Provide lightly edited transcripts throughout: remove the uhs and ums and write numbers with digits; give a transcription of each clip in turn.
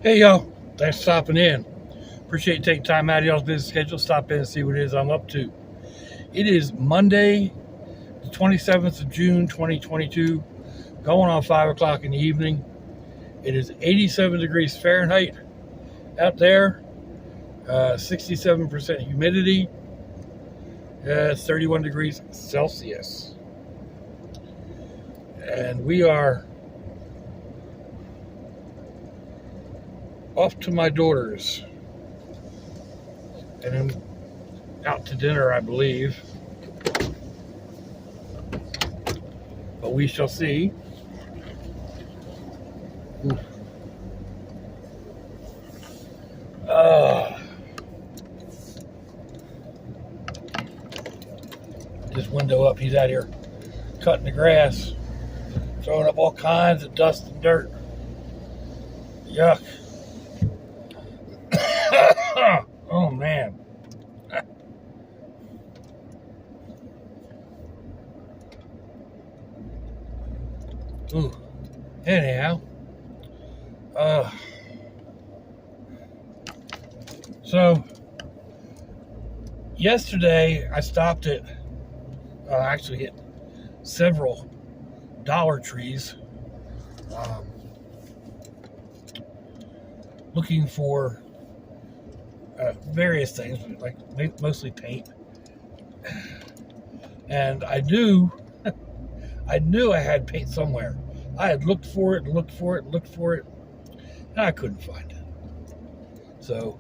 Hey, y'all. Thanks for stopping in. Appreciate you taking time out of y'all's busy schedule. Stop in and see what it is I'm up to. It is Monday, the 27th of June, 2022, going on 5 o'clock in the evening. It is 87 degrees Fahrenheit out there, 67% humidity, 31 degrees Celsius. And we are off to my daughter's and then out to dinner, I believe. But we shall see. This window up, he's out here cutting the grass, throwing up all kinds of dust and dirt. Yuck. Oh, man. Ooh. Anyhow. So, yesterday I stopped at, actually hit several Dollar Trees, looking for various things, like mostly paint. And I knew I had paint somewhere. I had looked for it, and I couldn't find it. So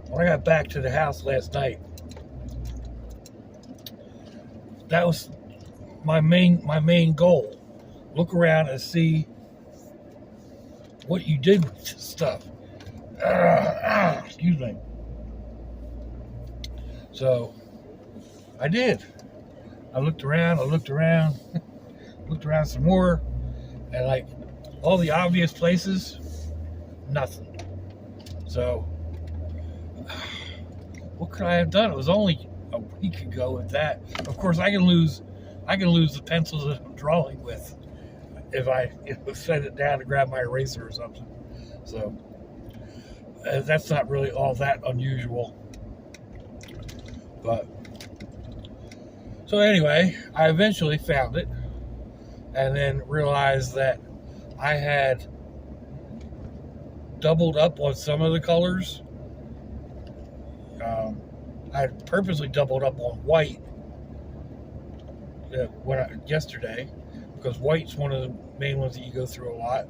when I got back to the house last night, that was my main goal. Look around and see what you did with this stuff. Excuse me. So I did. I looked around, looked around some more, and like all the obvious places, nothing. So what could I have done? It was only a week ago with that. Of course, I can lose the pencils that I'm drawing with if I set it down to grab my eraser or something. So that's not really all that unusual. But so anyway, I eventually found it, and then realized that I had doubled up on some of the colors. I had purposely doubled up on white yesterday, because white's one of the main ones that you go through a lot.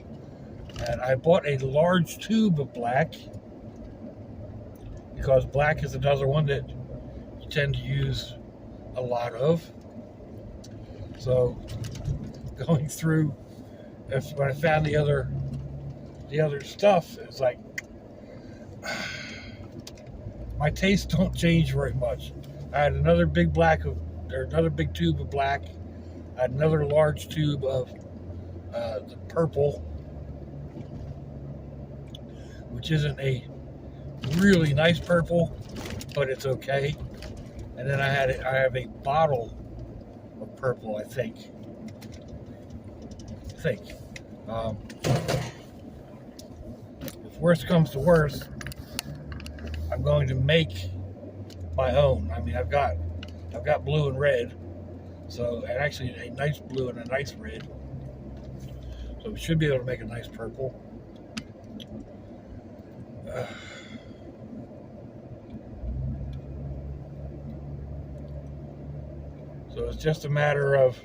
And I bought a large tube of black, because black is another one that you tend to use a lot of. So going through, when I found the other stuff, it's like my tastes don't change very much. I had another big tube of black. I had another large tube of the purple, which isn't a really nice purple, but it's okay. And then I have a bottle of purple, I think. If worst comes to worst, I'm going to make my own. I mean, I've got blue and red, so, and actually a nice blue and a nice red. So we should be able to make a nice purple. So it's just a matter of,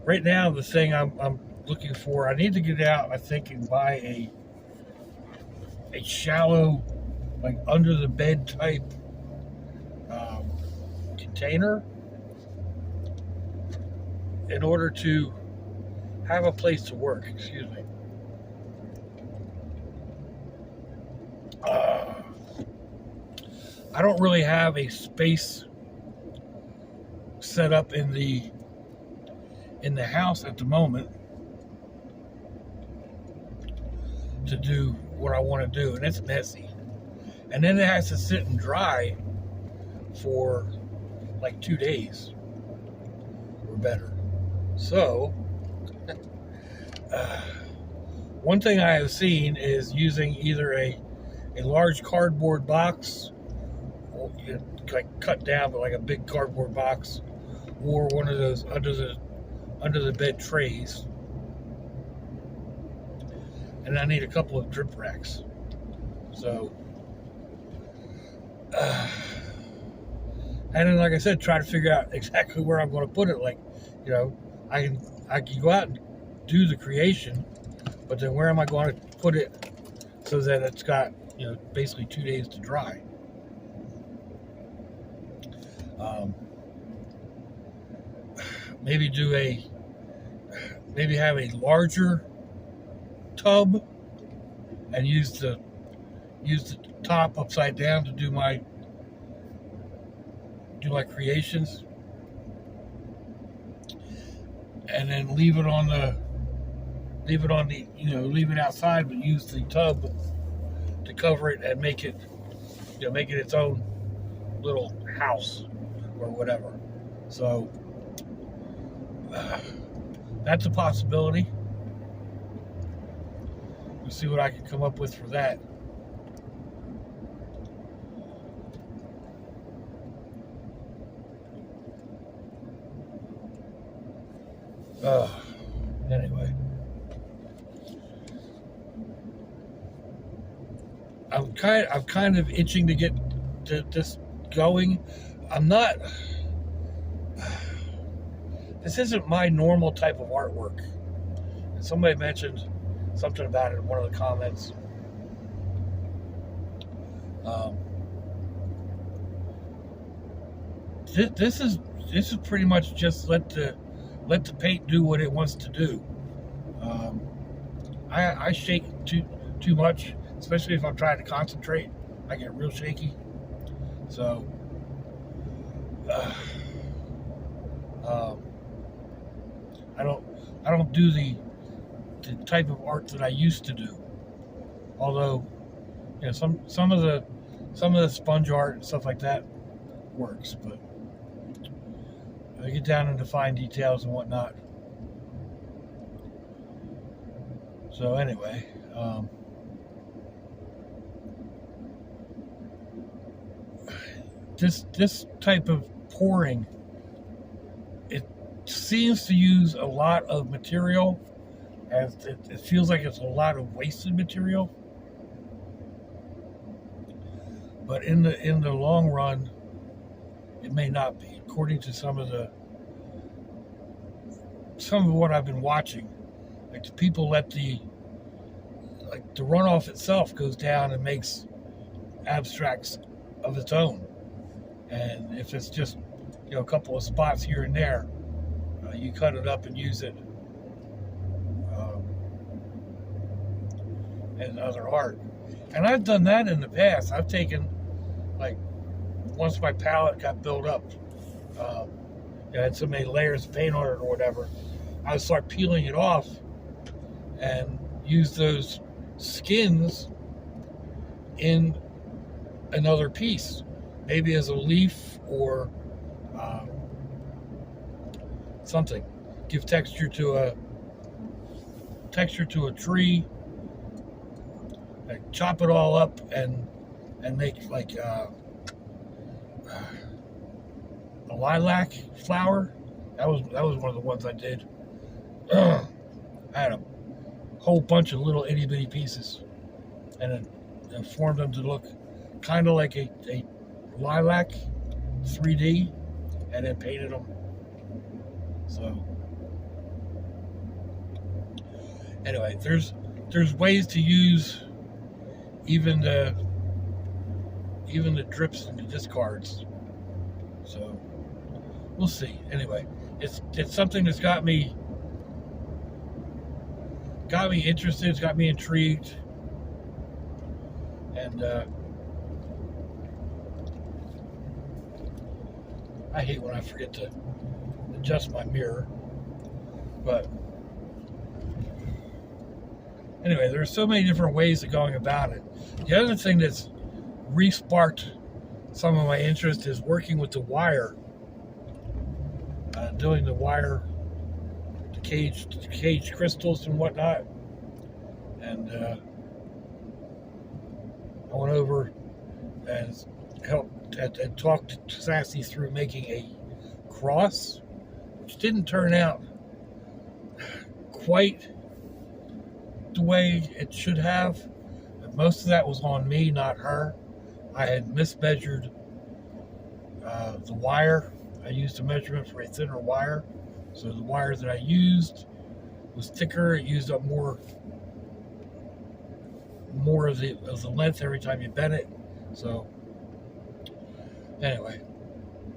right now, the thing I'm looking for, I need to get out, I think, and buy a shallow, like under the bed type container, in order to have a place to work. Excuse me. I don't really have a space set up in the house at the moment to do what I want to do, and it's messy. And then it has to sit and dry for like 2 days or better. So one thing I have seen is using either a large cardboard box, or, you know, like cut down, but like a big cardboard box, or one of those under the bed trays. And I need a couple of drip racks. So, and then, like I said, try to figure out exactly where I'm going to put it. Like, you know, I can go out and do the creation, but then where am I going to put it so that it's got, you know, basically 2 days to dry? Maybe have a larger tub and use the top upside down to do my creations, and then leave it outside, but use the tub to cover it and make it its own little house or whatever. So that's a possibility. We'll see what I can come up with for that. Anyway, I'm kind of itching to get this going. This isn't my normal type of artwork. And somebody mentioned something about it in one of the comments. This is pretty much just let the paint do what it wants to do. I shake too much, especially if I'm trying to concentrate. I get real shaky. So I don't do the type of art that I used to do. Although, you know, some of the sponge art and stuff like that works, but I get down into fine details and whatnot. So anyway, this type of pouring, it seems to use a lot of material, as it feels like it's a lot of wasted material. But in the long run, it may not be, according to some of what I've been watching. Like, the people let the runoff itself goes down and makes abstracts of its own. And if it's just, you know, a couple of spots here and there, you cut it up and use it in other art. And I've done that in the past. I've taken, like, once my palette got built up, I had so many layers of paint on it or whatever, I would start peeling it off and use those skins in another piece, maybe as a leaf or something. Give texture to a tree. Like, chop it all up and make like a lilac flower. That was one of the ones I did. I had a whole bunch of little itty bitty pieces, and it formed them to look kind of like a lilac 3D, and then painted them. So anyway, there's ways to use even the drips and the discards. So we'll see. Anyway, it's something that's got me interested. It's got me intrigued, and I hate when I forget to adjust my mirror. But anyway, there's so many different ways of going about it. The other thing that's re-sparked some of my interest is working with the wire, doing the wire, the cage crystals and whatnot. and I went over and helped and talked Sassy through making a cross, which didn't turn out quite the way it should have. Most of that was on me, not her. I had mismeasured the wire. I used a measurement for a thinner wire, so the wire that I used was thicker. It used up more of the length every time you bent it. So anyway,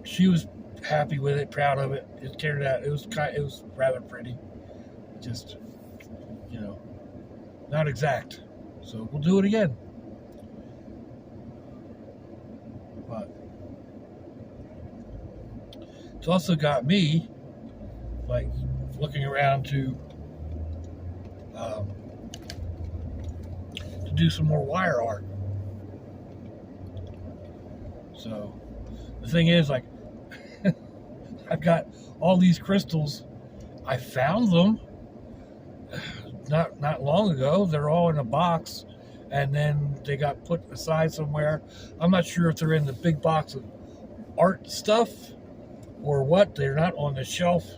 she was happy with it, proud of it. It turned out it was rather pretty. Just, not exact. So we'll do it again. But it's also got me like looking around to do some more wire art. So the thing is, like, I've got all these crystals. I found them not long ago. They're all in a box, and then they got put aside somewhere. I'm not sure if they're in the big box of art stuff or what. They're not on the shelf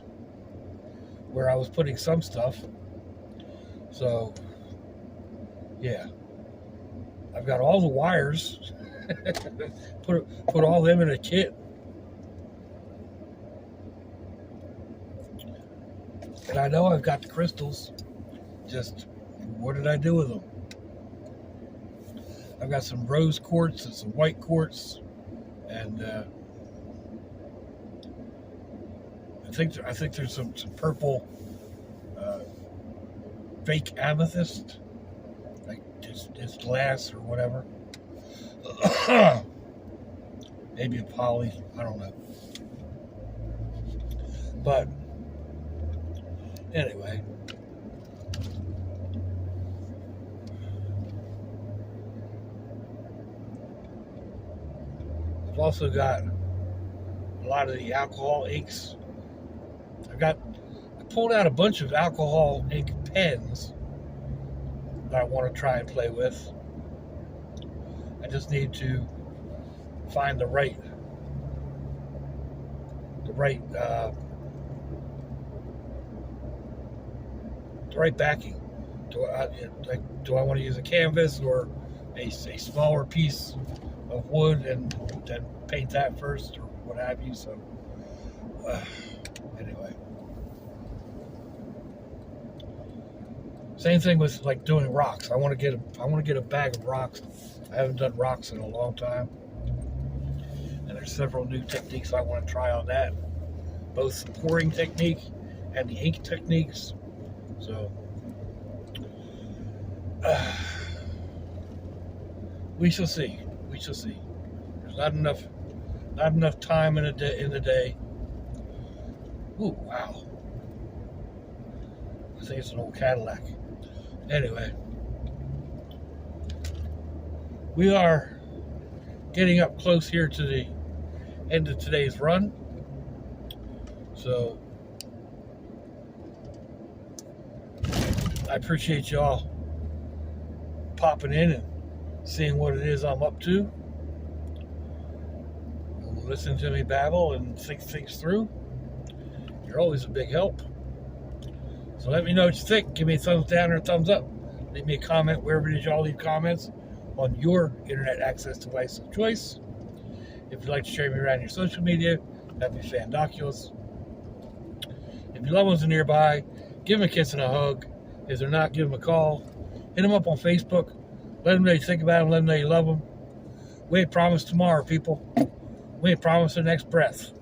where I was putting some stuff. So yeah, I've got all the wires. put all them in a kit. And I know I've got the crystals. Just, what did I do with them? I've got some rose quartz and some white quartz, and I think there's some purple fake amethyst, like it's glass or whatever. Maybe a poly, I don't know. But anyway, I've also got a lot of the alcohol inks. I pulled out a bunch of alcohol ink pens that I want to try and play with. I just need to find the right backing. Do I want to use a canvas or a smaller piece of wood and then paint that first or what have you? So anyway, same thing with like doing rocks. I want to get a bag of rocks. I haven't done rocks in a long time, and there's several new techniques I want to try on that, both the pouring technique and the ink techniques. So we shall see. We shall see. There's not enough time in the day. Ooh, wow. I think it's an old Cadillac. Anyway, we are getting up close here to the end of today's run. So I appreciate y'all popping in and seeing what it is I'm up to. Listen to me babble and think things through. You're always a big help. So let me know what you think. Give me a thumbs down or a thumbs up. Leave me a comment wherever it is y'all leave comments on your internet access device of choice. If you'd like to share me around your social media, that'd be fandoculous. If your loved ones are nearby, give them a kiss and a hug. If they're not, give them a call. Hit them up on Facebook. Let them know you think about them. Let them know you love them. We ain't promised tomorrow, people. We ain't promised the next breath.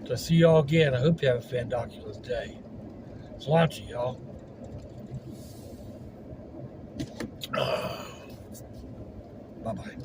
So I'll see y'all again. I hope you have a fandoculous day. Sláinte, y'all. Bye-bye.